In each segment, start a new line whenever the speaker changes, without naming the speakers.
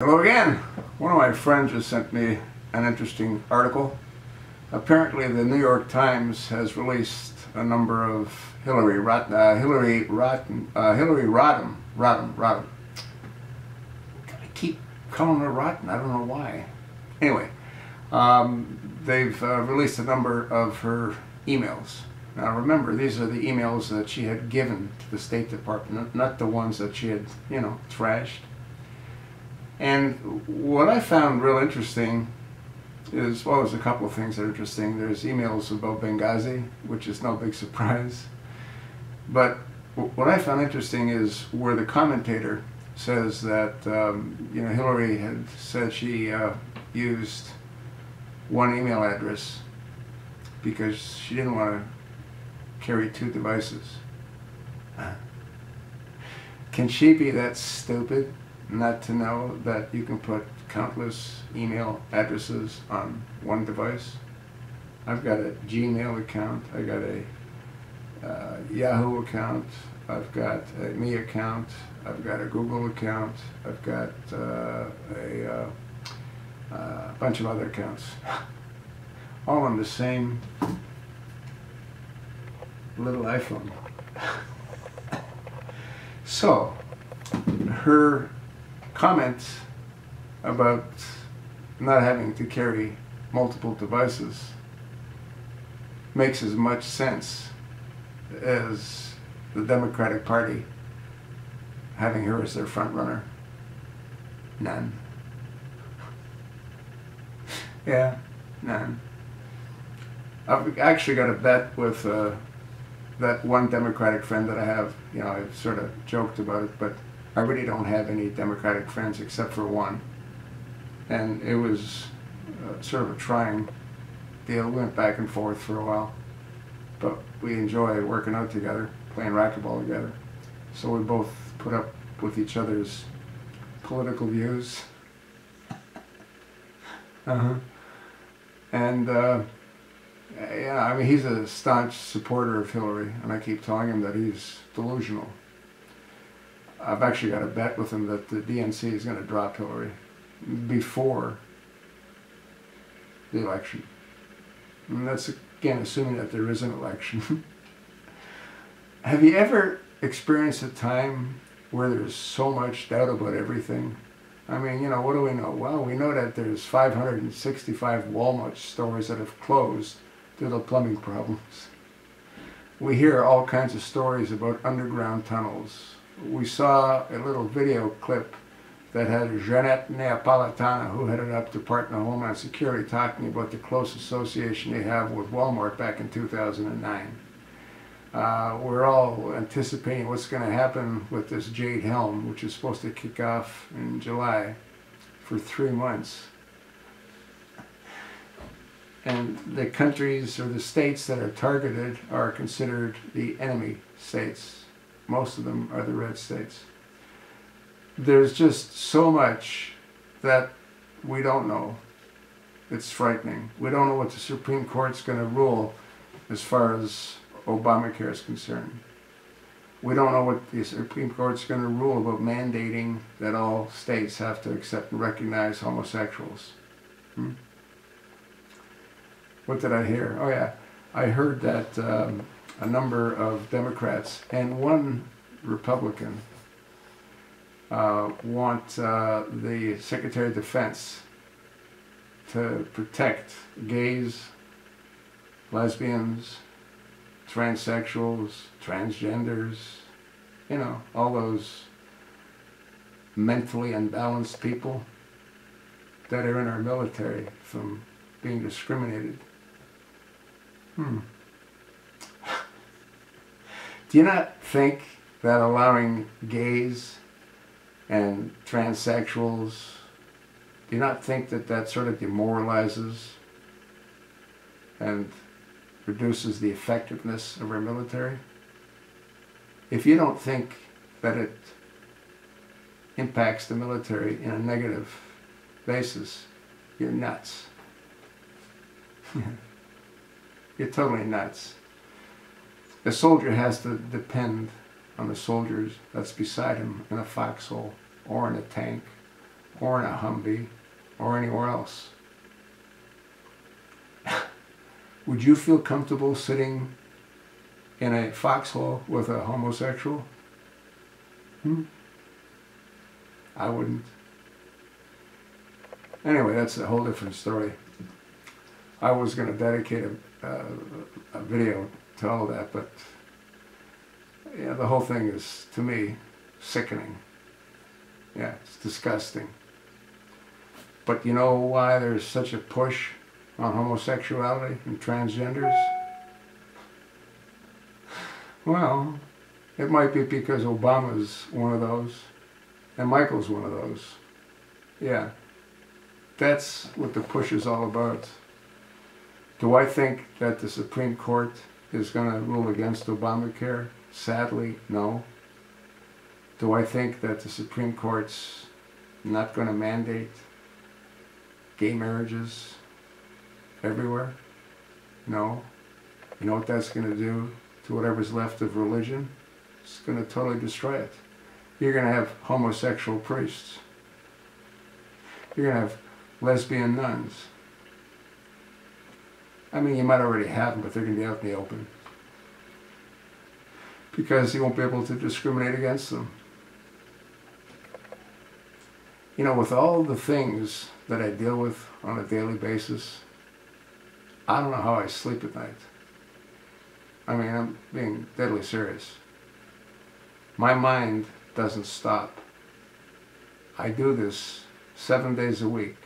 Hello again. One of my friends just sent me an interesting article. Apparently the New York Times has released a number of Hillary Rodham. I keep calling her Rotten, I don't know why. Anyway, they've released a number of her emails. Now remember, these are the emails that she had given to the State Department, not the ones that she had, trashed. And what I found real interesting is, well, there's a couple of things that are interesting. There's emails about Benghazi, which is no big surprise. But what I found interesting is where the commentator says that, Hillary had said she used one email address because she didn't want to carry two devices. Can she be that stupid not to know that you can put countless email addresses on one device? I've got a Gmail account, I got a Yahoo account, I've got a me account, I've got a Google account, I've got a bunch of other accounts, all on the same little iPhone. So, her comment about not having to carry multiple devices makes as much sense as the Democratic Party having her as their front runner. None. Yeah, none. I've actually got a bet with that one Democratic friend that I have. I've sort of joked about it, but I really don't have any Democratic friends except for one. And it was sort of a trying deal. We went back and forth for a while. But we enjoy working out together, playing racquetball together. So we both put up with each other's political views. And, yeah, I mean, he's a staunch supporter of Hillary, and I keep telling him that he's delusional. I've actually got a bet with him that the DNC is going to drop Hillary before the election. And that's, again, assuming that there is an election. Have you ever experienced a time where there's so much doubt about everything? I mean, what do we know? Well, we know that there's 565 Wal-Mart stores that have closed due to plumbing problems. We hear all kinds of stories about underground tunnels. We saw a little video clip that had Jeanette Neapolitana, who headed up Department of Homeland Security, talking about the close association they have with Wal-Mart back in 2009. We're all anticipating what's going to happen with this Jade-Helm, which is supposed to kick off in July for 3 months. And the countries or the states that are targeted are considered the enemy states. Most of them are the red states. There's just so much that we don't know. It's frightening. We don't know what the Supreme Court's going to rule as far as Obamacare is concerned. We don't know what the Supreme Court's going to rule about mandating that all states have to accept and recognize homosexuals. What did I hear? Oh yeah, I heard that a number of Democrats and one Republican want the Secretary of Defense to protect gays, lesbians, transsexuals, transgenders, all those mentally unbalanced people that are in our military from being discriminated. Do you not think that allowing gays and transsexuals, do you not think that that sort of demoralizes and reduces the effectiveness of our military? If you don't think that it impacts the military in a negative basis, you're nuts. You're totally nuts. The soldier has to depend on the soldiers that's beside him in a foxhole or in a tank or in a Humvee, or anywhere else. Would you feel comfortable sitting in a foxhole with a homosexual? I wouldn't. Anyway, that's a whole different story. I was going to dedicate a video to all that, but yeah, the whole thing is, to me, sickening. Yeah, it's disgusting. But you know why there's such a push on homosexuality and transgenders? Well, it might be because Obama's one of those, and Michael's one of those. Yeah, that's what the push is all about. Do I think that the Supreme Court is going to rule against Obamacare? Sadly, no. Do I think that the Supreme Court's not going to mandate gay marriages everywhere? No. You know what that's going to do to whatever's left of religion? It's going to totally destroy it. You're going to have homosexual priests. You're going to have lesbian nuns. I mean, you might already have them, but they're going to be out in the open. Because you won't be able to discriminate against them. You know, with all the things that I deal with on a daily basis, I don't know how I sleep at night. I mean, I'm being deadly serious. My mind doesn't stop. I do this 7 days a week.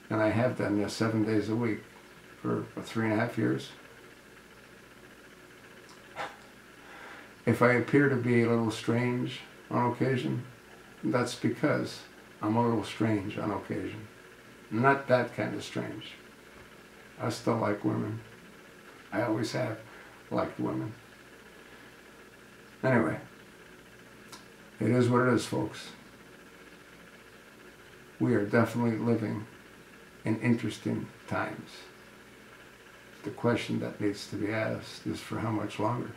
And I have done this 7 days a week for 3.5 years. If I appear to be a little strange on occasion, that's because I'm a little strange on occasion. Not that kind of strange. I still like women. I always have liked women. Anyway, it is what it is, folks. We are definitely living in interesting times. The question that needs to be asked is, for how much longer?